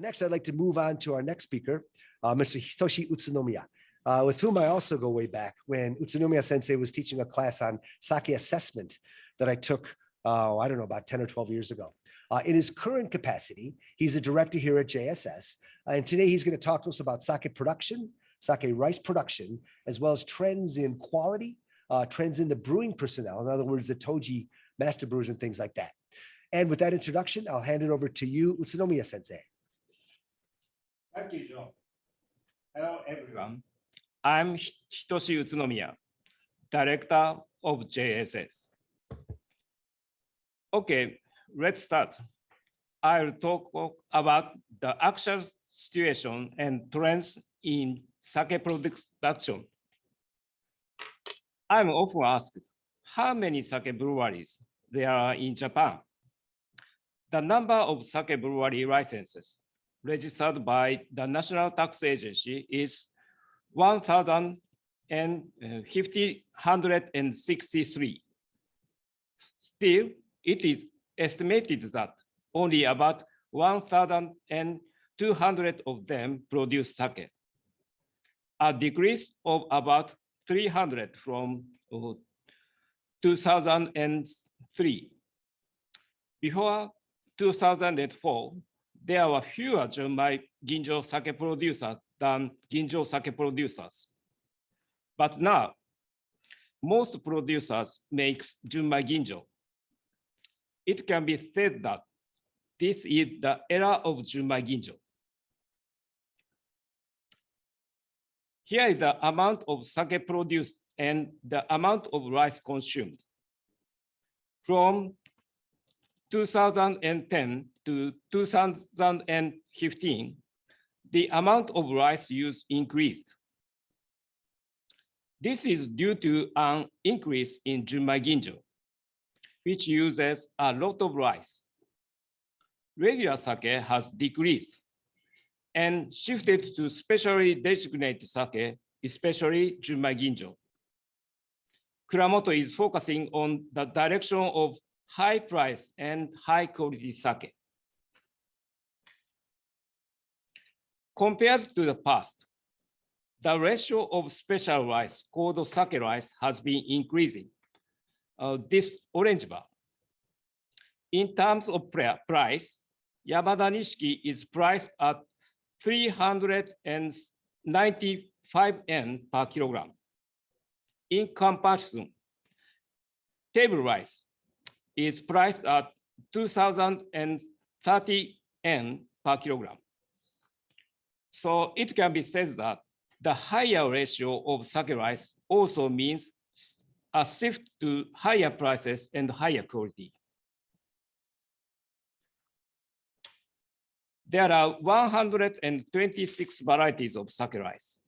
Next, I'd like to move on to our next speaker, Mr. Hitoshi Utsunomiya, with whom I also go way back when Utsunomiya Sensei was teaching a class on sake assessment that I took, I don't know, about 10 or 12 years ago. In his current capacity, he's a director here at JSS, and today he's going to talk to us about sake production, sake rice production, as well as trends in quality, trends in the brewing personnel, in other words, the Toji master brewers and things like that. And with that introduction, I'll hand it over to you, Utsunomiya Sensei. Thank you, John. Hello, everyone. I'm Hitoshi Utsunomiya, Director of JSS. Okay, let's start. I'll talk about the actual situation and trends in sake production. I'm often asked how many sake breweries there are in Japan. The number of sake brewery licenses registered by the National Tax Agency is 1,163. Still, it is estimated that only about 1,200 of them produce sake, a decrease of about 300 from 2003. Before 2004, there were fewer Junmai Ginjo sake producers than Ginjo sake producers. But now, most producers make Junmai Ginjo. It can be said that this is the era of Junmai Ginjo. Here is the amount of sake produced and the amount of rice consumed. From 2010 to 2015, the amount of rice used increased. This is due to an increase in Junmai Ginjo, which uses a lot of rice. Regular sake has decreased and shifted to specially designated sake, especially Junmai Ginjo. Kuramoto is focusing on the direction of high price and high quality sake. Compared to the past, the ratio of special rice called sake rice has been increasing. This orange bar. In terms of price, Yamada Nishiki is priced at 395 yen per kilogram. In comparison, table rice is priced at 2,030 yen per kilogram. So it can be said that the higher ratio of sake rice also means a shift to higher prices and higher quality. There are 126 varieties of sake rice,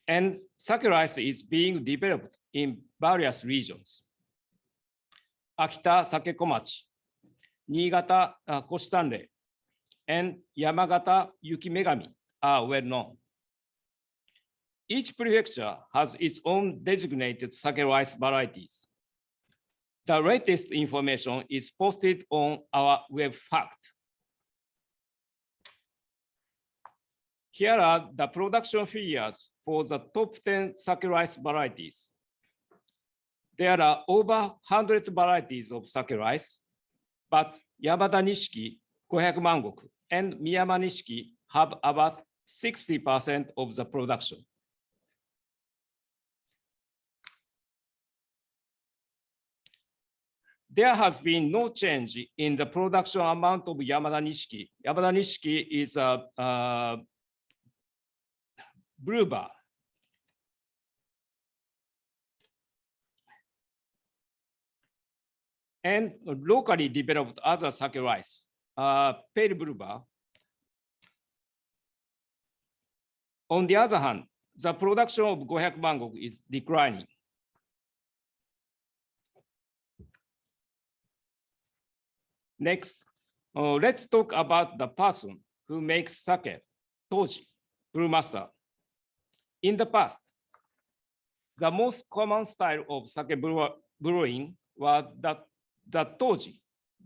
and sake rice is being developed in various regions. Akita Sake Komachi, Niigata Koshitanrei, and Yamagata Yuki Megami are well known. Each prefecture has its own designated sake rice varieties. The latest information is posted on our web fact. Here are the production figures for the top 10 sake rice varieties. There are over 100 varieties of sake rice, but Yamada Nishiki, Kohaku Mangoku, and Miyama Nishiki have about 60% of the production. There has been no change in the production amount of Yamada Nishiki. Yamada Nishiki is a brew bar. And locally developed other sake rice, pale brew bar. On the other hand, the production of Kohaku Mangoku is declining. Next, let's talk about the person who makes sake, Toji, brewmaster. In the past, the most common style of sake brewing was that Toji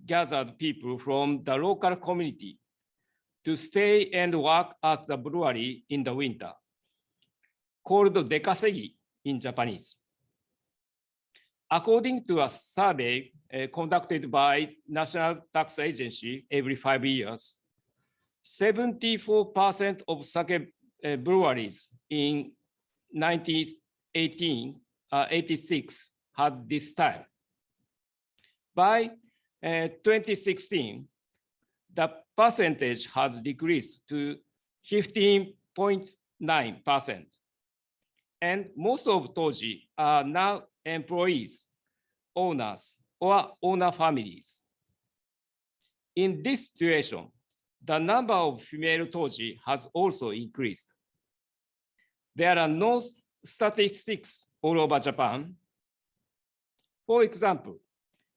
gathered people from the local community to stay and work at the brewery in the winter, called dekasegi in Japanese. According to a survey conducted by National Tax Agency every 5 years, 74% of sake breweries in 1986 had this style. By 2016, the percentage had decreased to 15.9%. And most of Toji are now employees, owners, or owner families. In this situation, the number of female Toji has also increased. There are no statistics all over Japan. For example,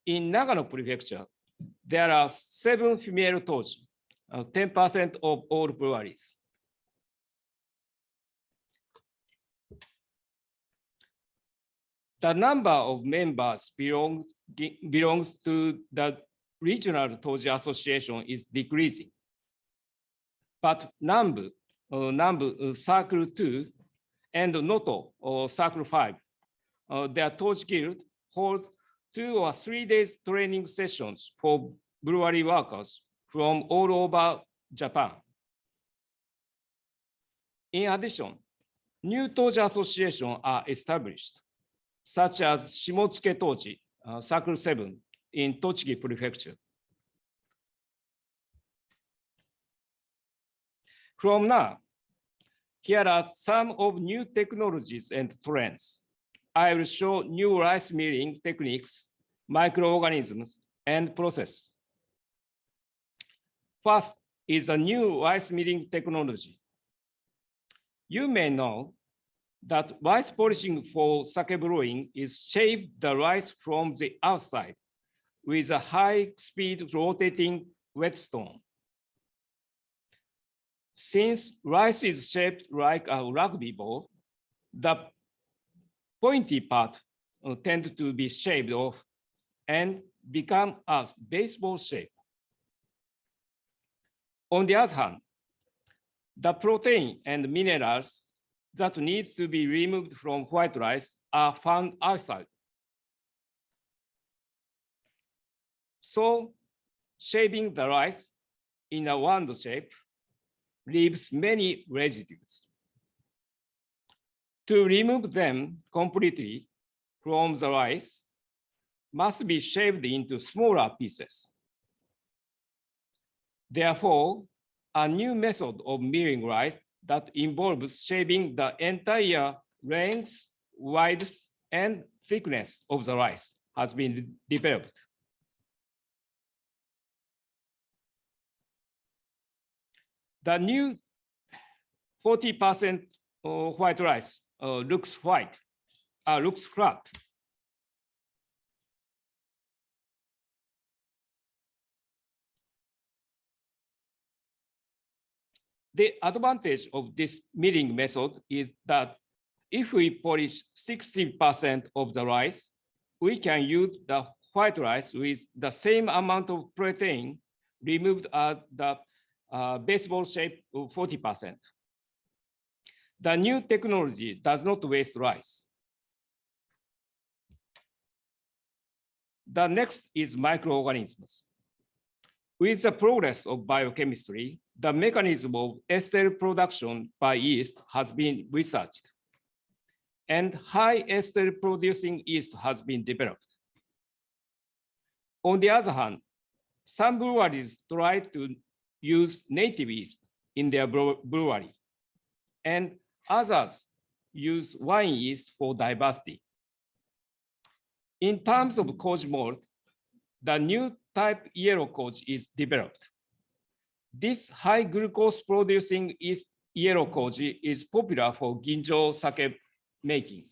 in Nagano Prefecture, there are 7 female Toji, 10% of all breweries. The number of members belongs to the regional Toji association is decreasing. But Nambu, Circle 2, and Noto, or Circle 5, their Toji Guild hold 2 or 3 days training sessions for brewery workers from all over Japan. In addition, new Toji associations are established, such as Shimotsuke Toji, Circle 7 in Tochigi Prefecture. From now, here are some of new technologies and trends. I will show new rice milling techniques, microorganisms, and process. First is a new rice milling technology. You may know that rice polishing for sake brewing is shave the rice from the outside with a high-speed rotating whetstone. Since rice is shaped like a rugby ball, the pointy part tend to be shaved off and become a baseball shape. On the other hand, the protein and minerals that need to be removed from white rice are found outside. So, shaving the rice in a round shape leaves many residues. To remove them completely from the rice must be shaved into smaller pieces. Therefore, a new method of milling rice that involves shaving the entire length, width, and thickness of the rice has been developed. The new 40% white rice looks flat. The advantage of this milling method is that if we polish 60% of the rice, we can use the white rice with the same amount of protein removed at the baseball shape of 40%. The new technology does not waste rice. The next is microorganisms. With the progress of biochemistry, the mechanism of ester production by yeast has been researched, and high ester producing yeast has been developed. On the other hand, some breweries try to use native yeast in their brewery, and others use wine yeast for diversity. In terms of koji malt, the new type yellow koji is developed. This high glucose producing yeast yellow koji is popular for ginjo sake making.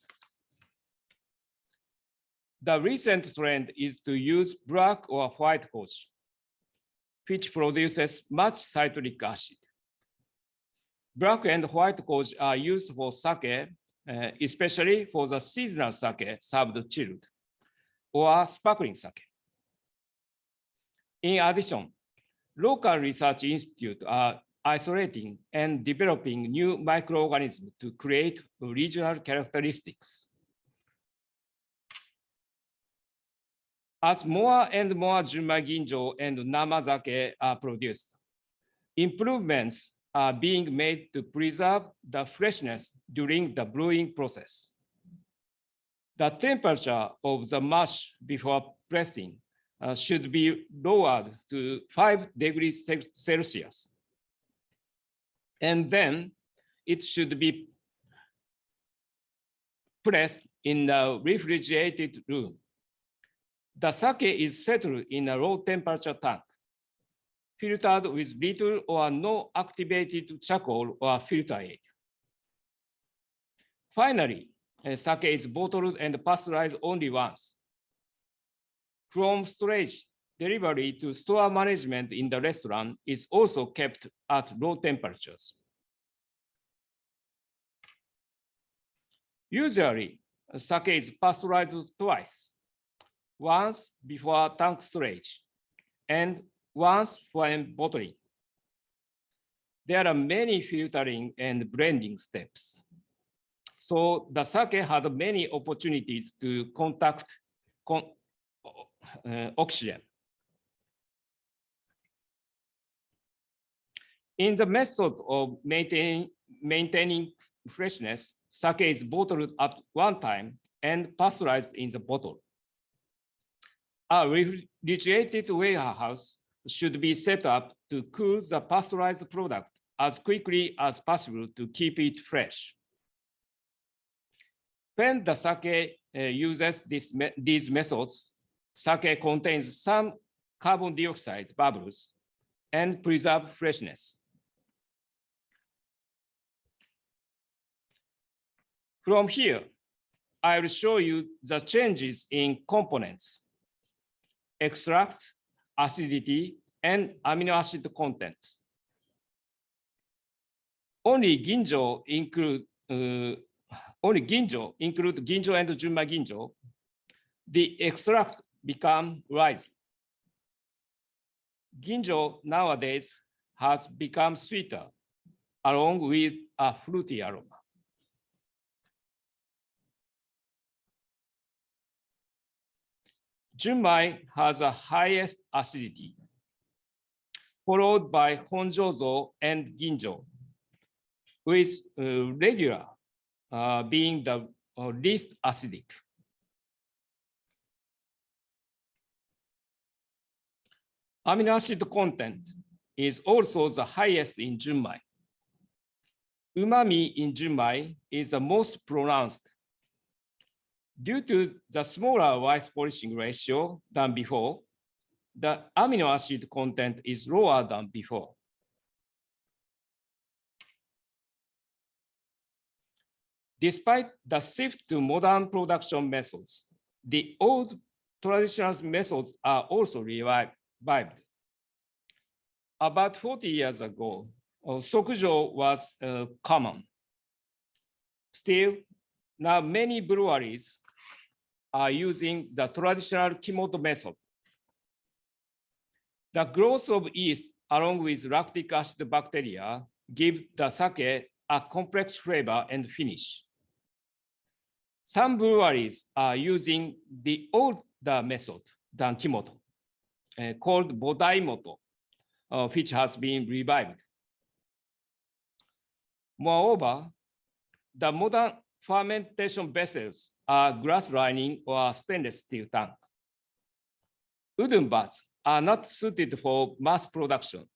The recent trend is to use black or white koji, which produces much citric acid. Black and white koji are used for sake, especially for the seasonal sake served chilled, or sparkling sake. In addition, local research institutes are isolating and developing new microorganisms to create regional characteristics. As more and more Junmai Ginjo and Namazake are produced, improvements are being made to preserve the freshness during the brewing process. The temperature of the mash before pressing should be lowered to 5 degrees Celsius. And then it should be pressed in a refrigerated room. The sake is settled in a low temperature tank, filtered with little or no activated charcoal or filter aid. Finally, sake is bottled and pasteurized only once. From storage, delivery to store management in the restaurant is also kept at low temperatures. Usually, sake is pasteurized twice, once before tank storage and once when bottling. There are many filtering and blending steps. So the sake had many opportunities to contact oxygen. In the method of maintaining freshness, sake is bottled at one time and pasteurized in the bottle. A refrigerated warehouse should be set up to cool the pasteurized product as quickly as possible to keep it fresh. When the sake uses these methods, sake contains some carbon dioxide bubbles and preserve freshness. From here, I will show you the changes in components, extract, acidity, and amino acid content. Only ginjo include ginjo and Junmai ginjo. The extract become rising. Ginjo nowadays has become sweeter, along with a fruity aroma. Junmai has the highest acidity, followed by Honjozo and Ginjo, with regular being the least acidic. Amino acid content is also the highest in Junmai. Umami in Junmai is the most pronounced. Due to the smaller rice polishing ratio than before, the amino acid content is lower than before. Despite the shift to modern production methods, the old traditional methods are also revived. About 40 years ago, sokujo was common. Still, now many breweries are using the traditional kimoto method. The growth of yeast along with lactic acid bacteria give the sake a complex flavor and finish. Some breweries are using the older method than kimoto, called bodaimoto, which has been revived. Moreover, the modern fermentation vessels are glass lining or stainless steel tank. Wooden vats are not suited for mass production.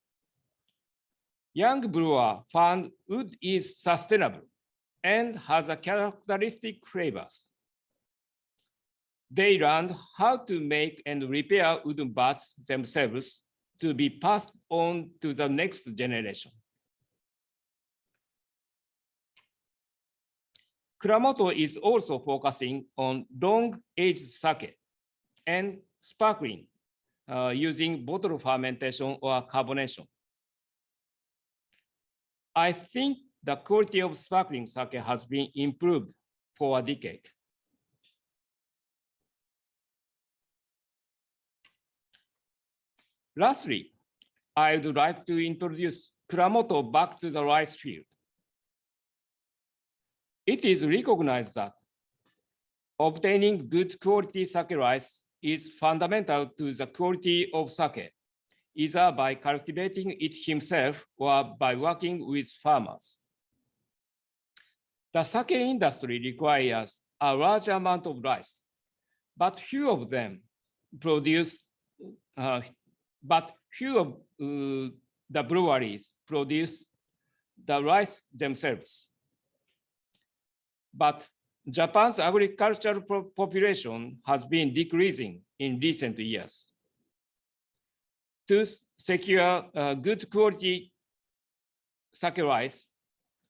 Young brewer found wood is sustainable and has a characteristic flavors. They learned how to make and repair wooden vats themselves to be passed on to the next generation. Kuramoto is also focusing on long-aged sake and sparkling using bottle fermentation or carbonation. I think the quality of sparkling sake has been improved for a decade. Lastly, I would like to introduce Kuramoto back to the rice field. It is recognized that obtaining good quality sake rice is fundamental to the quality of sake, either by cultivating it himself or by working with farmers. The sake industry requires a large amount of rice, but few of them produce, the breweries produce the rice themselves. But Japan's agricultural population has been decreasing in recent years. To secure good quality sake rice,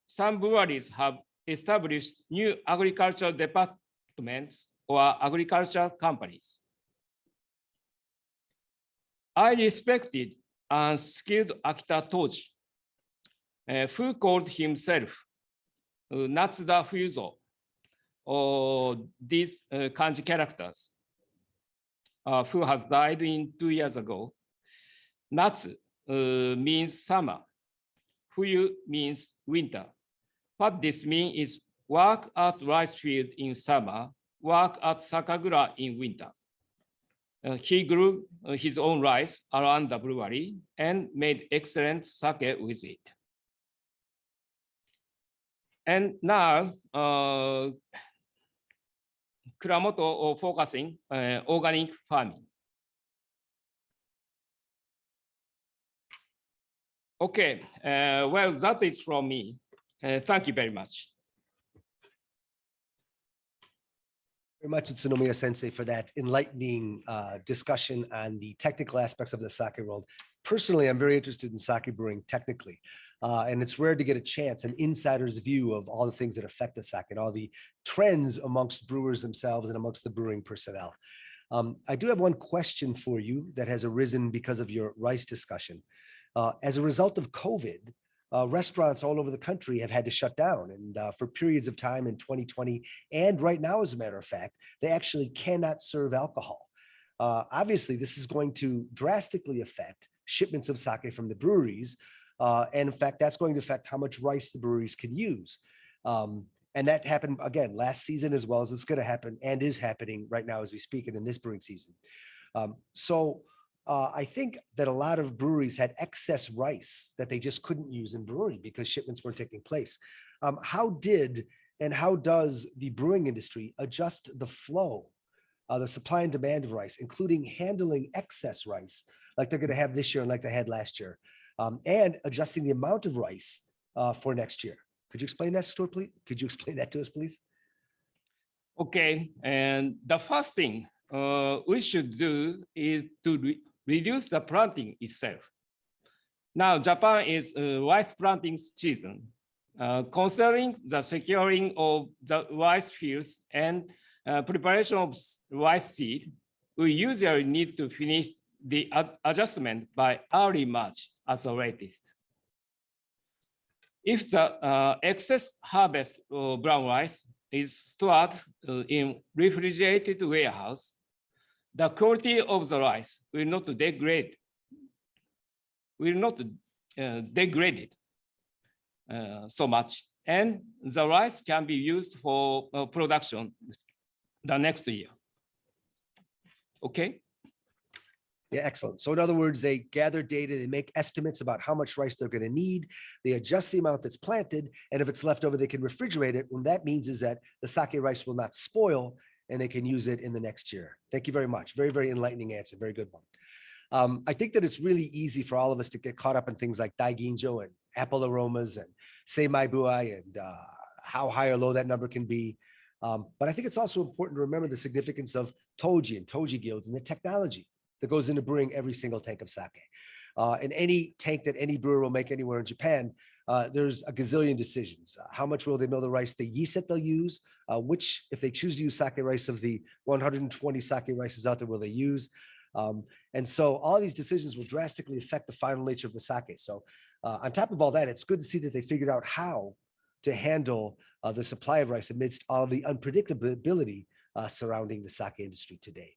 some breweries have established new agricultural departments or agricultural companies. I respected and skilled Akita Toji, who called himself Natsuda Fuyuzo, or these kanji characters, who has died 2 years ago. Natsu means summer, Fuyu means winter. What this means is work at rice field in summer, work at sakagura in winter. He grew his own rice around the brewery and made excellent sake with it. And now, Kuramoto focusing organic farming. Okay, well, that is from me. Thank you very much. Very much, Utsunomiya Sensei, for that enlightening discussion on the technical aspects of the sake world. Personally, I'm very interested in sake brewing technically, and it's rare to get a chance, an insider's view of all the things that affect the sake and all the trends amongst brewers themselves and amongst the brewing personnel. I do have one question for you that has arisen because of your rice discussion. As a result of COVID, restaurants all over the country have had to shut down, and for periods of time in 2020 and right now, as a matter of fact, they actually cannot serve alcohol. Obviously, this is going to drastically affect shipments of sake from the breweries, and in fact, that's going to affect how much rice the breweries can use. And that happened again last season, as well as it's going to happen and is happening right now as we speak and in this brewing season. I think that a lot of breweries had excess rice that they just couldn't use in brewery because shipments weren't taking place. How did and how does the brewing industry adjust the flow, the supply and demand of rice, including handling excess rice like they're going to have this year and like they had last year, and adjusting the amount of rice for next year? Could you explain that, Stuart, please? Could you explain that to us, please? Okay, and the first thing we should do is to reduce the planting itself. Now, Japan is rice planting season. Considering the securing of the rice fields and preparation of rice seed, we usually need to finish the adjustment by early March as the latest. If the excess harvest of brown rice is stored in refrigerated warehouse, the quality of the rice will not degrade. So much, and the rice can be used for production the next year. Okay. Yeah, excellent. So in other words, they gather data, they make estimates about how much rice they're going to need, they adjust the amount that's planted, and if it's left over, they can refrigerate it. What that means is that the sake rice will not spoil and they can use it in the next year. Thank you very much. Very, very enlightening answer. Very good one. I think that it's really easy for all of us to get caught up in things like daiginjo and apple aromas and Semaibuai and how high or low that number can be. But I think it's also important to remember the significance of Toji and Toji guilds and the technology that goes into brewing every single tank of sake. In any tank that any brewer will make anywhere in Japan, there's a gazillion decisions. How much will they mill the rice, the yeast that they'll use, which, if they choose to use sake rice, of the 120 sake rices out there, will they use? And so all these decisions will drastically affect the final nature of the sake. So on top of all that, it's good to see that they figured out how to handle the supply of rice amidst all the unpredictability surrounding the sake industry today.